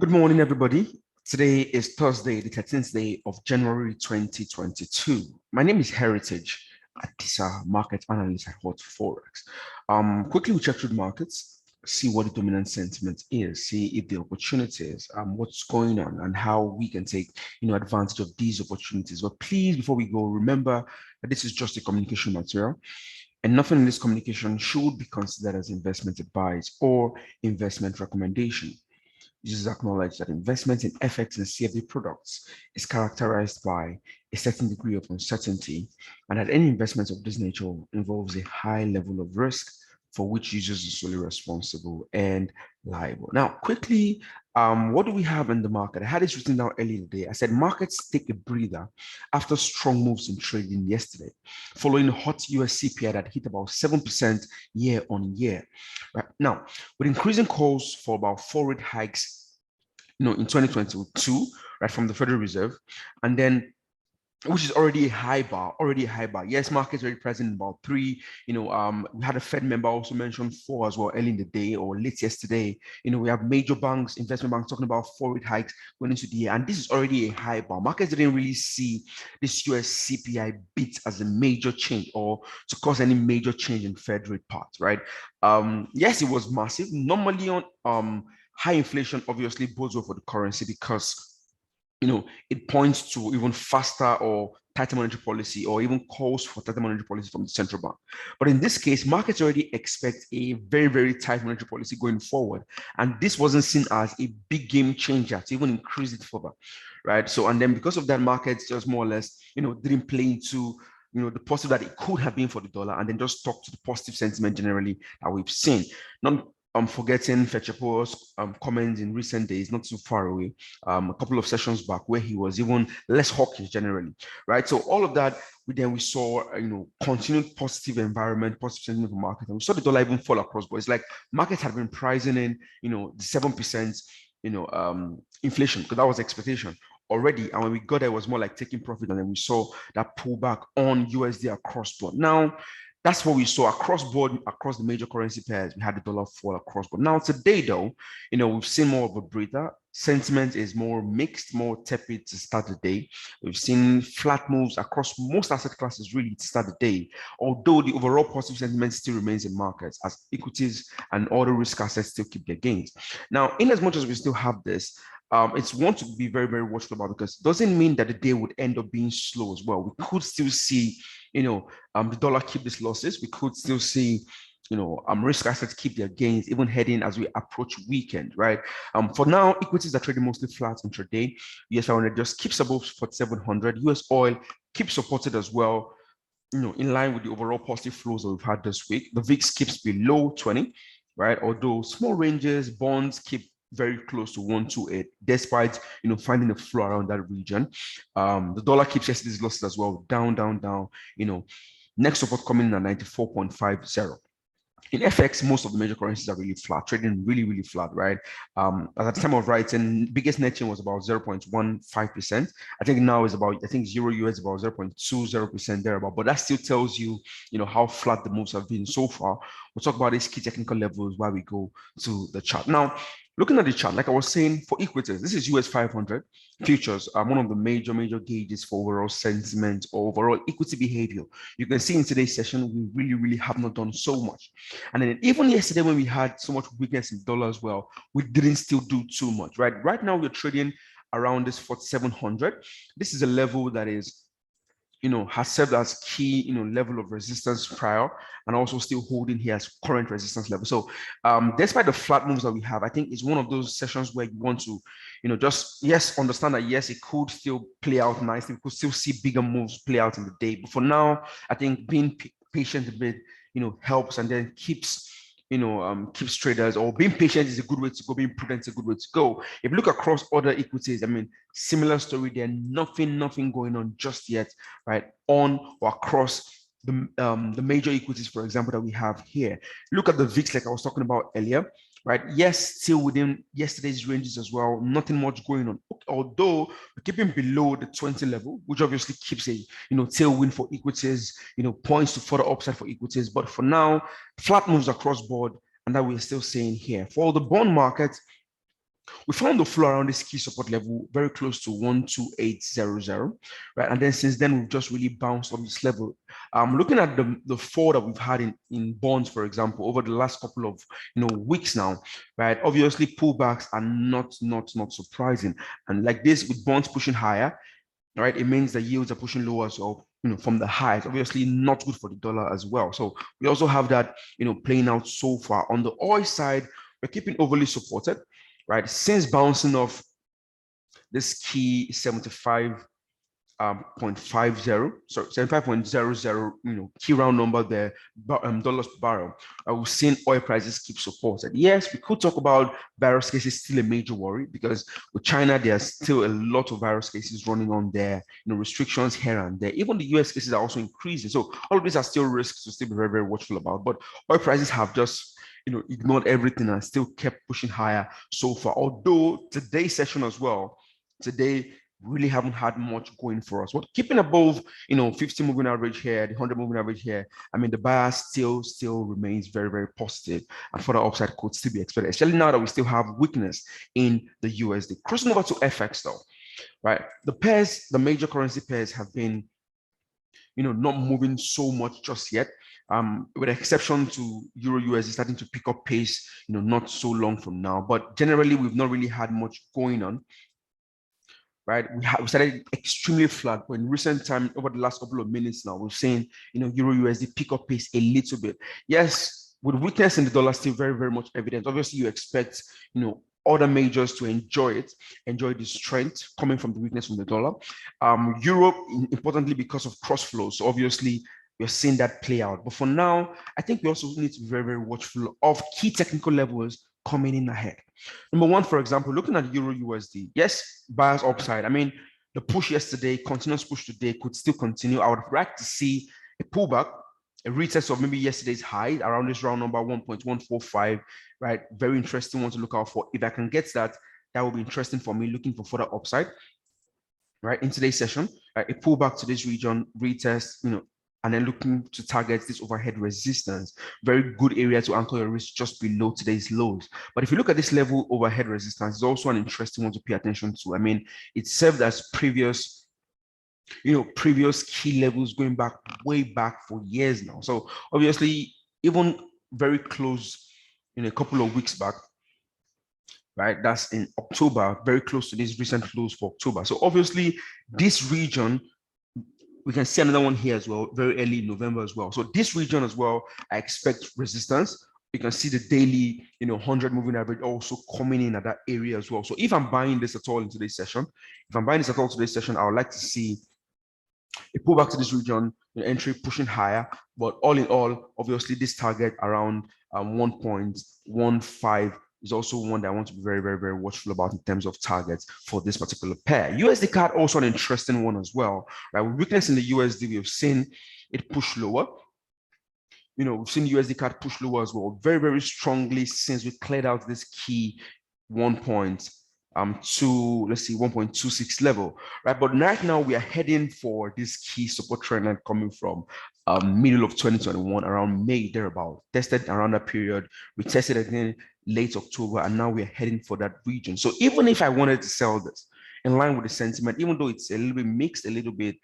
Good morning, everybody. Today is Thursday, the 13th day of January 2022. My name is Heritage Adisa, market analyst at HotForex. Quickly, we check through the markets, see what the dominant sentiment is, see if the opportunities, what's going on, and how we can take advantage of these opportunities. But please, before we go, remember that this is just a communication material. And nothing in this communication should be considered as investment advice or investment recommendation. Users acknowledge that investment in FX and CFD products is characterized by a certain degree of uncertainty, and that any investment of this nature involves a high level of risk for which users are solely responsible and liable. Now, quickly, what do we have in the market? I had this written down earlier today. I said markets take a breather after strong moves in trading yesterday, following a hot US CPI that hit about 7% year on year. Right now, with increasing calls for about 4 rate hikes, in 2022, right, from the Federal Reserve, and then which is already a high bar. Yes, markets already present in about 3. We had a Fed member also mention 4 as well early in the day or late yesterday. We have major banks, investment banks talking about 4 rate hikes going into the year, and this is already a high bar. Markets didn't really see this US CPI beat as a major change or to cause any major change in Fed rate path, right? Yes, it was massive. Normally on high inflation obviously bodes well for the currency because it points to even faster or tighter monetary policy or even calls for tighter monetary policy from the central bank. But in this case, markets already expect a very, very tight monetary policy going forward. And this wasn't seen as a big game changer to even increase it further, right? So, and then because of that, markets just more or less, didn't play into the positive that it could have been for the dollar, and then just talk to the positive sentiment generally that we've seen. Not I'm forgetting Fetchapo's comments in recent days, not too far away, a couple of sessions back, where he was even less hawkish generally, right? So all of that, we saw, continued positive environment, positive sentiment for market, and we saw the dollar even fall across. But it's like markets had been pricing in, the 7%, inflation, because that was expectation already. And when we got there, it was more like taking profit, and then we saw that pullback on USD across board. Now, that's what we saw across board, across the major currency pairs. We had the dollar fall across board. Now today, though, we've seen more of a breather. Sentiment is more mixed, more tepid to start the day. We've seen flat moves across most asset classes really to start the day, although the overall positive sentiment still remains in markets as equities and other risk assets still keep their gains. Now, in as much as we still have this, it's one to be very, very watchful about, because it doesn't mean that the day would end up being slow as well. We could still see, the dollar keep these losses. We could still see, risk assets keep their gains, even heading as we approach weekend, right? For now, equities are trading mostly flat intraday. US 500 just keeps above 4,700. US oil keeps supported as well, in line with the overall positive flows that we've had this week. The VIX keeps below 20, right? Although small ranges, bonds keep very close to 128, despite finding a flow around that region. The dollar keeps yesterday's losses as well, down. Next support coming in at 94.50. In FX, most of the major currencies are really flat, trading really, really flat, right? At the time of writing, biggest net change was about 0.15%. I think now is about, Euro US about 0.20% thereabout, but that still tells you, how flat the moves have been so far. We'll talk about these key technical levels while we go to the chart. Now, looking at the chart, like I was saying, for equities, this is US 500 futures, one of the major gauges for overall sentiment or overall equity behavior. You can see in today's session, we really have not done so much. And then even yesterday, when we had so much weakness in the dollar as well, we didn't still do too much, right? Right now, we're trading around this 4,700. This is a level that is, has served as key, level of resistance prior, and also still holding here as current resistance level. So despite the flat moves that we have, I think it's one of those sessions where you want to, just, yes, understand that, yes, it could still play out nicely. We could still see bigger moves play out in the day. But for now, I think being patient a bit, helps, and then keeps traders, or being patient is a good way to go, being prudent is a good way to go. If you look across other equities, similar story there, nothing going on just yet, right? On or across the major equities, for example, that we have here. Look at the VIX, like I was talking about earlier, right? Yes, still within yesterday's ranges as well, nothing much going on. Although we're keeping below the 20 level, which obviously keeps a tailwind for equities, points to further upside for equities. But for now, flat moves across board, and that we're still seeing here. For the bond market, We found the floor around this key support level very close to 12800, right? And then since then, we've just really bounced on this level. Looking at the fall that we've had in bonds, for example, over the last couple of weeks now, right? Obviously, pullbacks are not surprising. And like this, with bonds pushing higher, right, it means the yields are pushing lower. So, from the highs, obviously not good for the dollar as well. So we also have that, playing out so far. On the oil side, we're keeping overly supported, right? Since bouncing off this key 75 .50, sorry, 75.00, key round number there, dollars per barrel. We've seen oil prices keep supported. Yes, we could talk about virus cases, still a major worry, because with China, there's still a lot of virus cases running on there, restrictions here and there. Even the US cases are also increasing. So all of these are still risks to still be very, very watchful about. But oil prices have just ignored everything and still kept pushing higher so far. Although today's session as well, today really haven't had much going for us. But keeping above, 50 moving average here, the 100 moving average here, I mean, the bias still remains very, very positive, and further upside could still be expected, especially now that we still have weakness in the USD. Crossing over to FX though, right? The pairs, the major currency pairs have been, not moving so much just yet. With exception to Euro USD starting to pick up pace, not so long from now. But generally, we've not really had much going on. Right, we started extremely flat, but in recent time, over the last couple of minutes now, we've seen Euro USD pick up pace a little bit. Yes, with weakness in the dollar still very, very much evident. Obviously, you expect other majors to enjoy the strength coming from the weakness from the dollar. Europe, importantly, because of cross flows. So obviously, we're seeing that play out. But for now, I think we also need to be very, very watchful of key technical levels coming in ahead. Number one, for example, looking at Euro USD, yes, buyers upside. I mean, the push yesterday, continuous push today could still continue. I would like to see a pullback, a retest of maybe yesterday's high around this round number 1.145, right? Very interesting one to look out for. If I can get that, that will be interesting for me, looking for further upside, right? In today's session, right? A pullback to this region, retest, and then looking to target this overhead resistance. Very good area to anchor your risk just below today's lows. But if you look at this level overhead resistance, it's also an interesting one to pay attention to. I mean, it served as previous key levels going back way back for years now. So obviously, even very close in a couple of weeks back, right? That's in October, very close to these recent lows for October. So obviously, this region, we can see another one here as well, very early in November as well. So this region as well, I expect resistance. You can see the daily, 100 moving average also coming in at that area as well. So if I'm buying this at all in today's session, I would like to see a pullback to this region, entry pushing higher. But all in all, obviously this target around 1.15 is also one that I want to be very, very, very watchful about in terms of targets for this particular pair. USD CAD also an interesting one as well, right? With weakness in the USD, we have seen it push lower. We've seen USD CAD push lower as well, very, very strongly since we cleared out this key 1.26 level, right? But right now we are heading for this key support trend line coming from middle of 2021, around May, thereabout. Tested around that period, we tested again late October, and now we're heading for that region. So even if I wanted to sell this in line with the sentiment, even though it's a little bit mixed, a little bit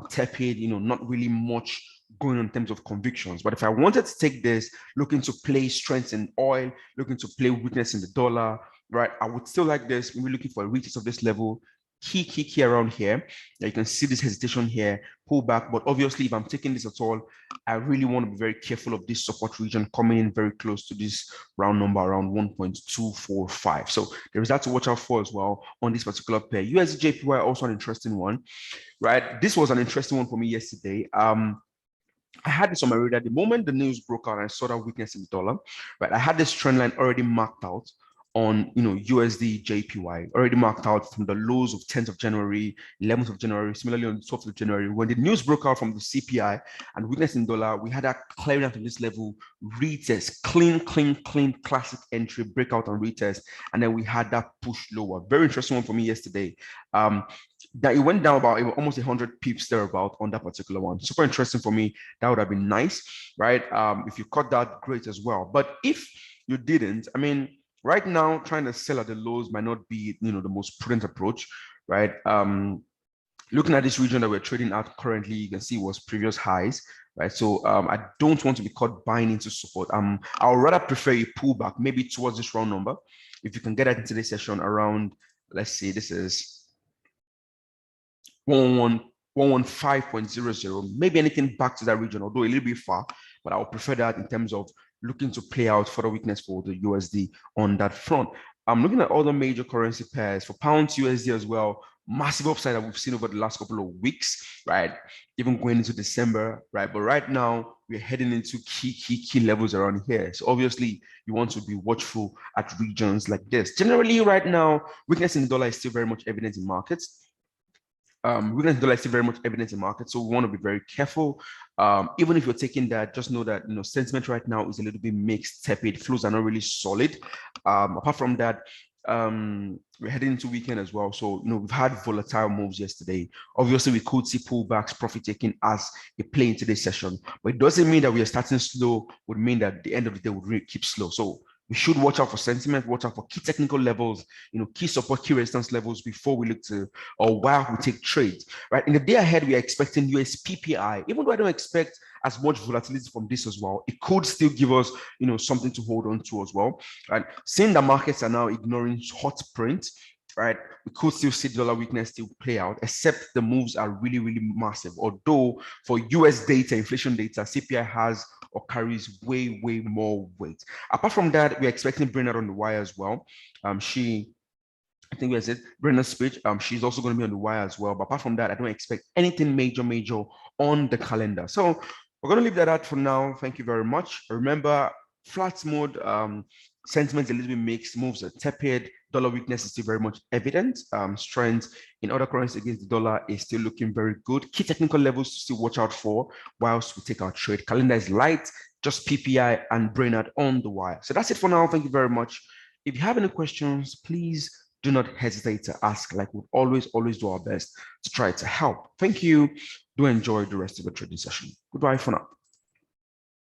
tepid, not really much going on in terms of convictions. But if I wanted to take this, looking to play strength in oil, looking to play weakness in the dollar, right, I would still like this. We're looking for a retest of this level, key around here. Now you can see this hesitation here, pull back. But obviously, if I'm taking this at all, I really want to be very careful of this support region coming in very close to this round number around 1.245. So there is that to watch out for as well on this particular pair. USD JPY also an interesting one, right? This was an interesting one for me yesterday. I had this on my radar. The moment the news broke out, I saw that weakness in the dollar, right? I had this trend line already marked out on USD JPY, already marked out from the lows of 10th of January, 11th of January, similarly on the 12th of January. When the news broke out from the CPI and weakness in dollar, we had that clearing out of this level, retest, clean, classic entry, breakout and retest, and then we had that push lower. Very interesting one for me yesterday. That it went down about almost 100 pips thereabout on that particular one. Super interesting for me. That would have been nice, right? If you caught that, great as well. But if you didn't, I mean, Right now, trying to sell at the lows might not be, the most prudent approach, right? Looking at this region that we're trading at currently, you can see was previous highs, right? So I don't want to be caught buying into support. I would rather prefer a pullback, maybe towards this round number. If you can get that into this session around, let's see, this is 115.00, maybe anything back to that region, although a little bit far, but I would prefer that in terms of looking to play out further weakness for the USD on that front. I'm looking at other major currency pairs for pounds USD as well. Massive upside that we've seen over the last couple of weeks, right? Even going into December, right? But right now, we're heading into key levels around here. So obviously, you want to be watchful at regions like this. Generally, right now, weakness in the dollar is still very much evident in markets. Weakness in the dollar is still very much evident in markets, so we want to be very careful. Even if you're taking that, just know that sentiment right now is a little bit mixed, tepid. Flows are not really solid. Apart from that, we're heading into weekend as well. So we've had volatile moves yesterday. Obviously, we could see pullbacks, profit taking as a play in today's session, but it doesn't mean that we are starting slow. Would mean that the end of the day would really keep slow. So we should watch out for sentiment, watch out for key technical levels, key support, key resistance levels before we look to, or while we take trades, right? In the day ahead, we are expecting US PPI. Even though I don't expect as much volatility from this as well, it could still give us, something to hold on to as well, right? Seeing the markets are now ignoring hot print, right? We could still see dollar weakness still play out, except the moves are really, really massive. Although for US data, inflation data, CPI has or carries way more weight. Apart from that, we're expecting Bernard on the wire as well. I think we said Brenna's speech. She's also going to be on the wire as well. But apart from that, I don't expect anything major on the calendar. So we're going to leave that out for now. Thank you very much. Remember, flat mode, sentiment a little bit mixed, moves are tepid. Dollar weakness is still very much evident. Strength in other currencies against the dollar is still looking very good. Key technical levels to still watch out for whilst we take our trade. Calendar is light, just PPI and Brainerd on the wire. So that's it for now. Thank you very much. If you have any questions, please do not hesitate to ask. Like we'll always do our best to try to help. Thank you. Do enjoy the rest of the trading session. Goodbye for now.